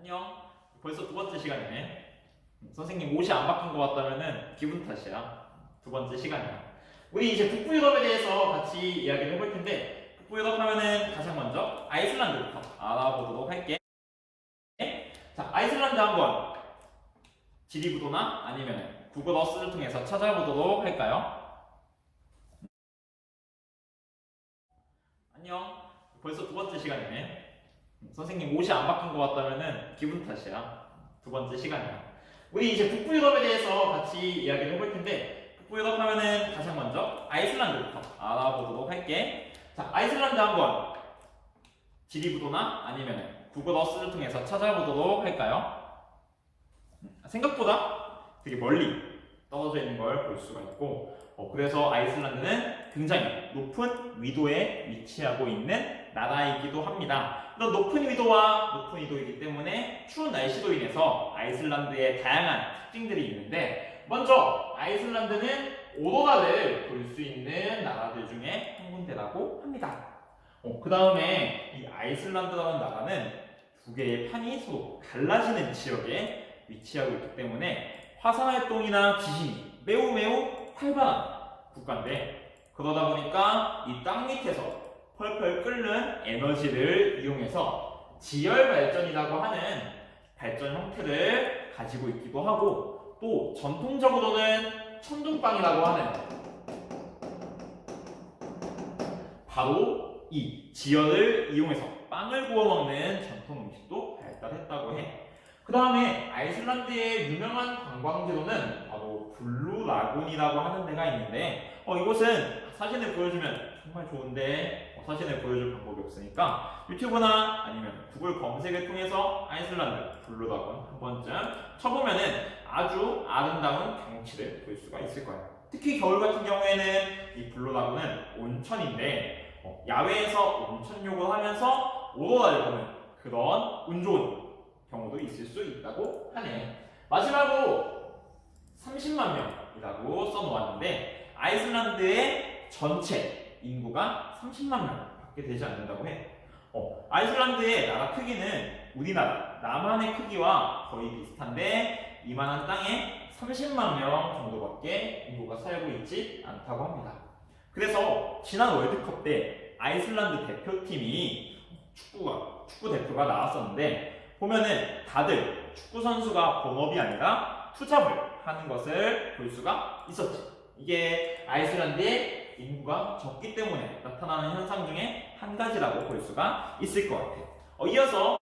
안녕. 벌써 두 번째 시간이네. 선생님 옷이 안 바뀐 것 같다면은 기분 탓이야. 두 번째 시간이야. 우리 이제 북부 유럽에 대해서 같이 이야기를 해볼 텐데, 북부 유럽 하면은 가장 먼저 아이슬란드부터 알아보도록 할게. 자, 아이슬란드 한번 지리부도나 아니면 구글 어스를 통해서 찾아보도록 할까요? 안녕. 벌써 두 번째 시간이네. 선생님 옷이 안 바뀐 것 같다면은 기분 탓이야. 두 번째 시간이야. 우리 이제 북부 유럽에 대해서 같이 이야기를 해볼 텐데, 북부 유럽 하면은 가장 먼저 아이슬란드부터 알아보도록 할게. 자, 아이슬란드 한번 지리부도나 아니면 구글 어스를 통해서 찾아보도록 할까요? 생각보다 되게 멀리 떨어져 있는 걸 볼 수가 있고, 그래서 아이슬란드는 굉장히 높은 위도에 위치하고 있는 나라이기도 합니다. 이런 높은 위도이기 때문에 추운 날씨로 인해서 아이슬란드의 다양한 특징들이 있는데, 먼저 아이슬란드는 오로라를 볼 수 있는 나라들 중에 한 군데라고 합니다. 그 다음에 이 아이슬란드라는 나라는 두 개의 판이 서로 갈라지는 지역에 위치하고 있기 때문에 화산활동이나 지진이 매우 활발한 국가인데, 그러다 보니까 이 땅 밑에서 펄펄 끓는 에너지를 이용해서 지열 발전이라고 하는 발전 형태를 가지고 있기도 하고, 또 전통적으로는 천둥빵이라고 하는 바로 이 지열을 이용해서 빵을 구워 먹는 전통 음식도 발달했다고 해. 그 다음에 아이슬란드의 유명한 관광지로는 바로 블루 라군이라고 하는 데가 있는데, 이곳은 사진을 보여주면 정말 좋은데 사진을 보여줄 방법이 없으니까 유튜브나 아니면 구글 검색을 통해서 아이슬란드 블루 라군 한 번쯤 쳐보면은 아주 아름다운 경치를 볼 수가 있을 거예요. 특히 겨울 같은 경우에는 이 블루 라군은 온천인데, 야외에서 온천욕을 하면서 오로라를 보는 그런 운 좋은 경우도 있을 수 있다고 하네. 마지막으로 30만 명이라고 써놓았는데, 아이슬란드의 전체 인구가 30만 명밖에 되지 않는다고 해. 아이슬란드의 나라 크기는 우리나라 남한의 크기와 거의 비슷한데, 이만한 땅에 30만 명 정도밖에 인구가 살고 있지 않다고 합니다. 그래서 지난 월드컵 때 아이슬란드 대표팀이 축구 대표가 나왔었는데, 보면은 다들 축구 선수가 본업이 아니라 투잡을 하는 것을 볼 수가 있었지. 이게 아이슬란드의 인구가 적기 때문에 나타나는 현상 중에 한 가지라고 볼 수가 있을 것 같아. 이어서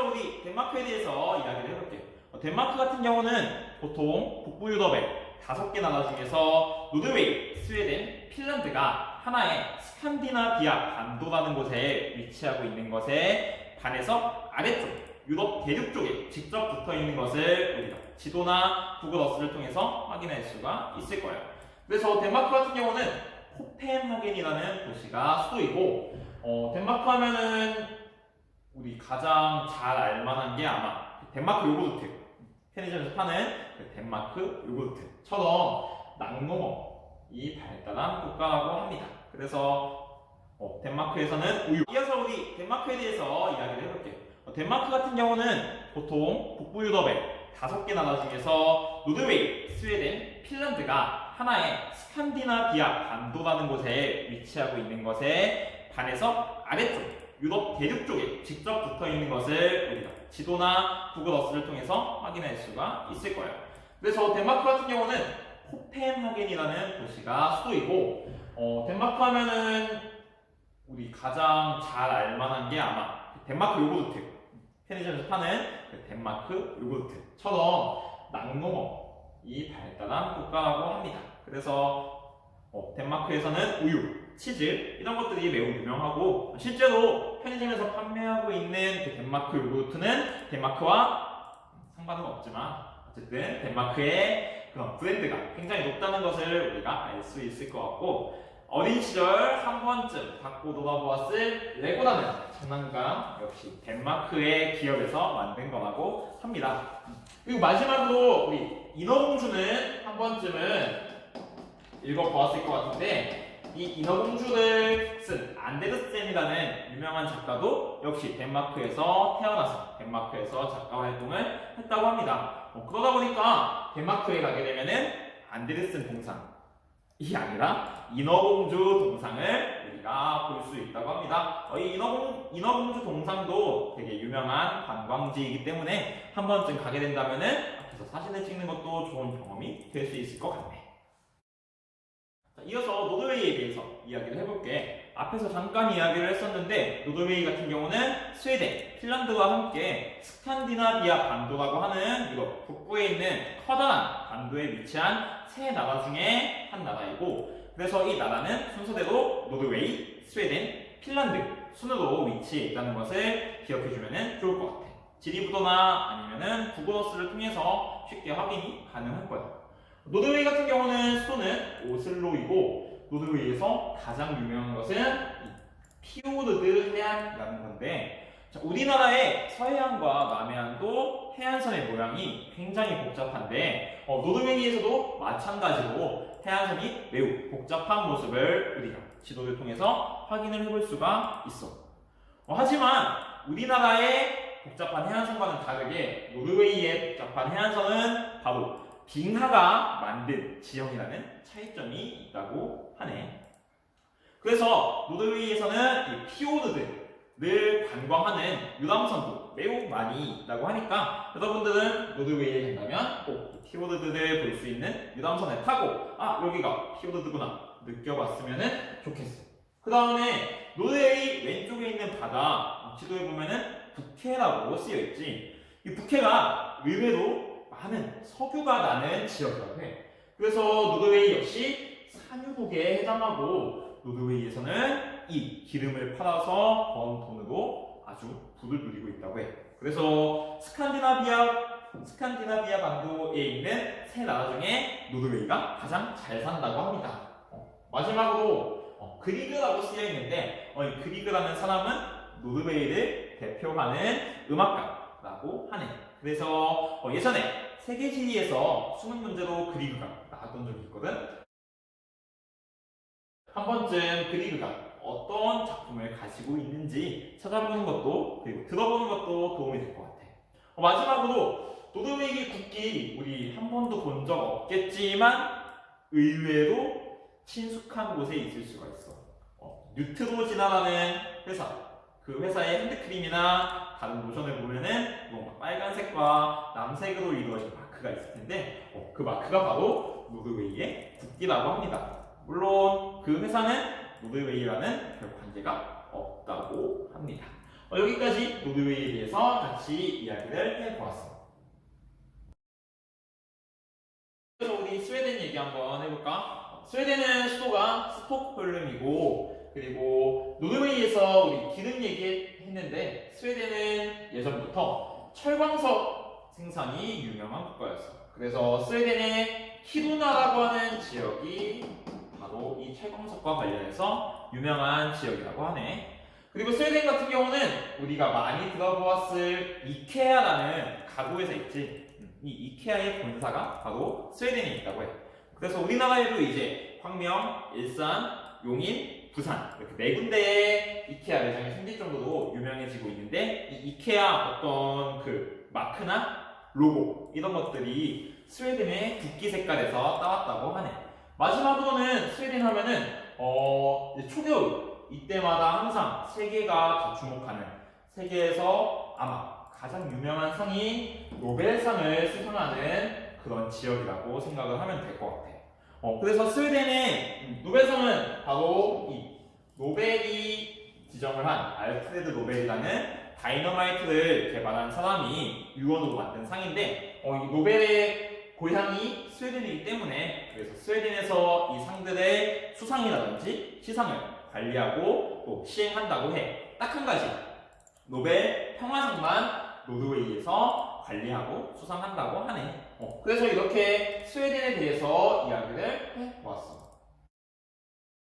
우리 덴마크에 대해서 이야기를 해볼게. 덴마크 같은 경우는 보통 북부 유럽의 5개 나라 중에서 노르웨이, 스웨덴, 핀란드가 하나의 스칸디나비아 반도라는 곳에 위치하고 있는 것에 반해서 아래쪽 유럽 대륙 쪽에 직접 붙어 있는 것을 우리가 지도나 구글 어스를 통해서 확인할 수가 있을 거예요. 그래서 덴마크 같은 경우는 코펜하겐이라는 도시가 수도이고, 덴마크 하면은 우리 가장 잘 알만한 게 아마 덴마크 요구르트, 편의점에서 파는 그 덴마크 요구르트처럼 낙농업이 발달한 국가라고 합니다. 그래서 덴마크에서는 우유. 이어서 우리 덴마크에 대해서 이야기를 해볼게요. 덴마크 같은 경우는 보통 북부 유럽의 5개 나라 중에서 노르웨이, 스웨덴, 핀란드가 하나의 스칸디나비아 반도라는 곳에 위치하고 있는 것에 반해서 아래쪽 유럽 대륙 쪽에 직접 붙어 있는 것을 우리가 지도나 구글 어스를 통해서 확인할 수가 있을 거예요. 그래서 덴마크 같은 경우는 코펜하겐이라는 도시가 수도이고, 덴마크 하면은 우리 가장 잘 알만한 게 아마 덴마크 요구르트, 편의점에서 파는 그 덴마크 요구르트처럼 낙농업이 발달한 국가라고 합니다. 그래서 덴마크에서는 우유, 치즈 이런 것들이 매우 유명하고, 실제로 편의점에서 판매하고 있는 그 덴마크 요구르트는 덴마크와 상관은 없지만 어쨌든 덴마크의 그런 브랜드가 굉장히 높다는 것을 우리가 알 수 있을 것 같고, 어린 시절 한 번쯤 갖고 놀아보았을 레고라는 장난감 역시 덴마크의 기업에서 만든 거라고 합니다. 그리고 마지막으로 우리 인어공주는 한 번쯤은 읽어보았을 것 같은데, 이 인어공주를 쓴 안데르센이라는 유명한 작가도 역시 덴마크에서 태어나서 덴마크에서 작가 활동을 했다고 합니다. 그러다 보니까 덴마크에 가게 되면은 안데르센 동상이 아니라 인어공주 동상을 우리가 볼 수 있다고 합니다. 이 인어공주 동상도 되게 유명한 관광지이기 때문에 한 번쯤 가게 된다면은 앞에서 사진을 찍는 것도 좋은 경험이 될 수 있을 것 같네. 자, 이어서 노르웨이에 대해서 이야기를 해볼게. 앞에서 잠깐 이야기를 했었는데 노르웨이 같은 경우는 스웨덴, 핀란드와 함께 스칸디나비아 반도라고 하는 이거 북부에 있는 커다란 반도에 위치한 세 나라 중에 한 나라이고, 그래서 이 나라는 순서대로 노르웨이, 스웨덴, 핀란드 순으로 위치해 있다는 것을 기억해주면 좋을 것 같아. 지리부도나 아니면은 구글어스를 통해서 쉽게 확인이 가능할 거야. 노르웨이 같은 경우는 수도는 오슬로이고, 노르웨이에서 가장 유명한 것은 피오르드 해안이라는 건데, 자, 우리나라의 서해안과 남해안도 해안선의 모양이 굉장히 복잡한데 노르웨이에서도 마찬가지로 해안선이 매우 복잡한 모습을 우리가 지도를 통해서 확인을 해볼 수가 있어. 하지만 우리나라의 복잡한 해안선과는 다르게 노르웨이의 복잡한 해안선은 바로 빙하가 만든 지형이라는 차이점이 있다고 하네. 그래서 노르웨이에서는 이 피오르드를 관광하는 유람선도 매우 많이 있다고 하니까 여러분들은 노르웨이에 간다면 꼭 이 피오르드를 볼 수 있는 유람선을 타고 여기가 피오르드구나 느껴봤으면 좋겠어. 그 다음에 노르웨이 왼쪽에 있는 바다 지도에 보면은 북해라고 쓰여있지. 이 북해가 의외로 많은 석유가 나는 지역이라고 해. 그래서 노르웨이 역시 산유국에 해당하고 노르웨이에서는 이 기름을 팔아서 번 돈으로 아주 부를 누리고 있다고 해. 그래서 스칸디나비아 반도에 있는 세 나라 중에 노르웨이가 가장 잘 산다고 합니다. 마지막으로 그리그라고 쓰여 있는데 이 그리그라는 사람은 노르웨이를 대표하는 음악가라고 하네. 그래서 예전에 세계지리에서 수능 문제로 그리그가 나왔던 적이 있거든. 한 번쯤 그리그가 어떤 작품을 가지고 있는지 찾아보는 것도 그리고 들어보는 것도 도움이 될 것 같아. 마지막으로 노르웨이 국기 우리 한 번도 본 적 없겠지만 의외로 친숙한 곳에 있을 수가 있어. 뉴트로지나라는 회사, 그 회사의 핸드크림이나 다른 로션을 보면은 뭔가 빨간색과 남색으로 이루어진 마크가 있을 텐데 그 마크가 바로 노르웨이의 국기라고 합니다. 물론 그 회사는 노르웨이라는 별 관계가 없다고 합니다. 여기까지 노르웨이에 대해서 같이 이야기를 해보았습니다. 그래서 우리 스웨덴 얘기 한번 해볼까? 스웨덴은 수도가 스톡홀름이고, 그리고 노르웨이에서 우리 기름 얘기했는데 스웨덴은 예전부터 철광석 생산이 유명한 국가였어. 그래서 스웨덴의 키루나라고 하는 지역이 바로 이 철광석과 관련해서 유명한 지역이라고 하네. 그리고 스웨덴 같은 경우는 우리가 많이 들어보았을 이케아라는 가구 회사 있지. 이 이케아의 본사가 바로 스웨덴에 있다고 해. 그래서 우리나라에도 이제 광명, 일산, 용인, 부산 이렇게 네 군데의 이케아 매장이 생길 정도로 유명해지고 있는데 이 이케아 어떤 그 마크나 로고 이런 것들이 스웨덴의 국기 색깔에서 따왔다고 하네. 마지막으로는 스웨덴 하면은 초겨울 이때마다 항상 세계가 다 주목하는 세계에서 아마 가장 유명한 상이 노벨상을 수상하는 그런 지역이라고 생각을 하면 될 것 같아. 그래서 스웨덴의 노벨상은 바로 이 노벨이 지정을 한 알프레드 노벨이라는 다이너마이트를 개발한 사람이 유언으로 만든 상인데 이 노벨의 고향이 스웨덴이기 때문에 그래서 스웨덴에서 이 상들의 수상이라든지 시상을 관리하고 또 시행한다고 해. 딱 한 가지. 노벨 평화상만 노르웨이에서 관리하고 수상한다고 하네. 그래서 이렇게 스웨덴에 대해서 이야기를 해보았어.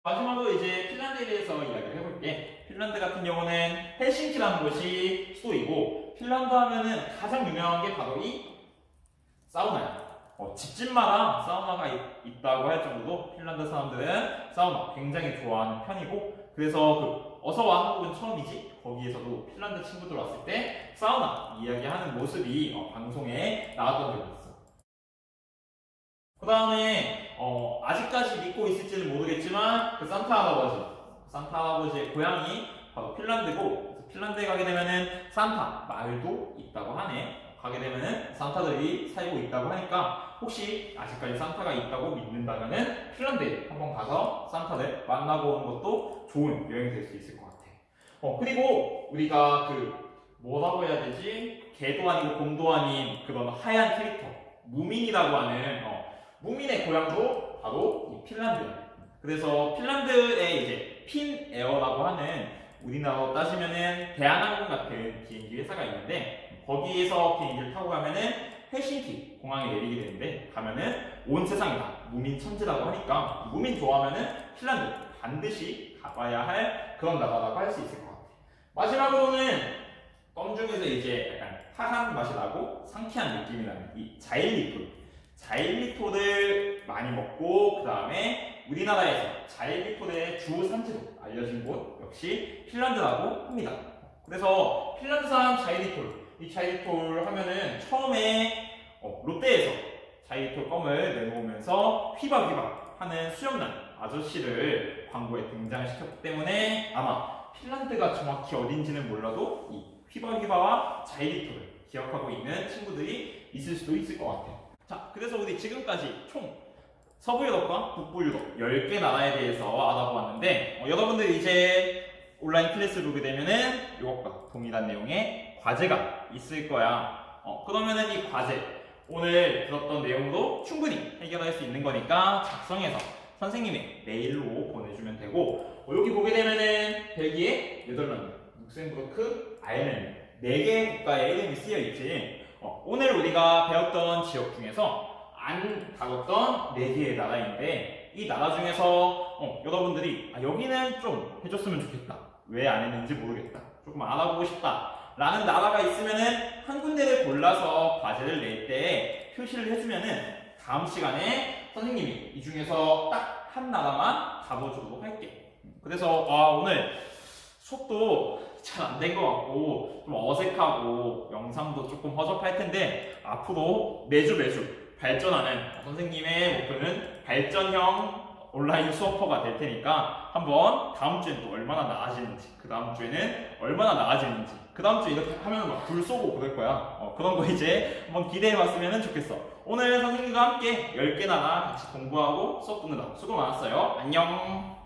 마지막으로 이제 핀란드에 대해서 이야기를 해볼게. 핀란드 같은 경우는 헬싱키라는 곳이 수도이고 핀란드 하면은 가장 유명한 게 바로 이 사우나야. 집집마다 사우나가 있다고 할 정도로 핀란드 사람들은 사우나 굉장히 좋아하는 편이고, 그래서 그 어서와 한국은 처음이지 거기에서도 핀란드 친구들 왔을 때 사우나 이야기하는 모습이 방송에 나왔던 적이 있어. 그 다음에 아직까지 믿고 있을지는 모르겠지만 그 산타 할아버지의 고향이 바로 핀란드고, 그래서 핀란드에 가게 되면은 산타 마을도 있다고 하네. 가게 되면은 산타들이 살고 있다고 하니까 혹시 아직까지 산타가 있다고 믿는다면은 핀란드에 한번 가서 산타들 만나고 오는 것도 좋은 여행이 될 수 있을 것 같아. 그리고 우리가 뭐라고 해야 되지? 개도 아니고 곰도 아닌 그런 하얀 캐릭터 무민이라고 하는 무민의 고향도 바로 이 핀란드야. 그래서 핀란드에 이제 핀에어라고 하는 우리나라로 따지면은 대한항공 같은 비행기 회사가 있는데, 거기에서 비행기를 타고 가면은 헬싱키 공항에 내리게 되는데, 가면은 온 세상이 다 무민 천지라고 하니까 무민 좋아하면은 핀란드 반드시 가봐야 할 그런 나라라고 할 수 있을 것 같아. 마지막으로는 껌 중에서 이제 약간 화한 맛이 나고 상쾌한 느낌이 나는 이 자일리톨을 많이 먹고, 그 다음에 우리나라에서 자일리톨의 주 산지로 알려진 곳 역시 핀란드라고 합니다. 그래서 핀란드산 이 자일리톨 하면은 처음에 롯데에서 자일리톨 껌을 내놓으면서 휘바휘바 하는 수영남 아저씨를 광고에 등장시켰기 때문에 아마 핀란드가 정확히 어딘지는 몰라도 이 휘바휘바와 자일리톨을 기억하고 있는 친구들이 있을 수도 있을 것 같아요. 자, 그래서 우리 지금까지 총 서부 유럽과 북부 유럽 10개 나라에 대해서 알아보았는데, 여러분들이 이제 온라인 클래스를 보게 되면은 이것과 동일한 내용의 과제가 있을 거야. 그러면은 이 과제, 오늘 들었던 내용으로 충분히 해결할 수 있는 거니까 작성해서 선생님의 메일로 보내주면 되고, 여기 보게 되면은 벨기에, 네덜란드, 룩셈부르크, 아일랜드 4개의 국가의 이름이 쓰여 있지. 오늘 우리가 배웠던 지역 중에서 안 다뤘던 4개의 나라인데, 이 나라 중에서 여러분들이 여기는 좀 해줬으면 좋겠다, 왜 안 했는지 모르겠다, 조금 알아보고 싶다 라는 나라가 있으면은 한 군데를 골라서 과제를 낼 때 표시를 해주면은 다음 시간에 선생님이 이 중에서 딱 한 나라만 가보도록 할게. 그래서 오늘 수업도 잘 안 된 것 같고 좀 어색하고 영상도 조금 허접할 텐데, 앞으로 매주 발전하는 선생님의 목표는 발전형 온라인 수업퍼가 될 테니까 한번 다음 주엔 또 얼마나 나아지는지, 그 다음 주에는 얼마나 나아지는지, 그 다음 주에 이렇게 하면 막 불 쏘고 그럴 거야. 그런 거 이제 한번 기대해 봤으면 좋겠어. 오늘 선생님과 함께 10개 나라 같이 공부하고 수업 듣느라 수고 많았어요. 안녕.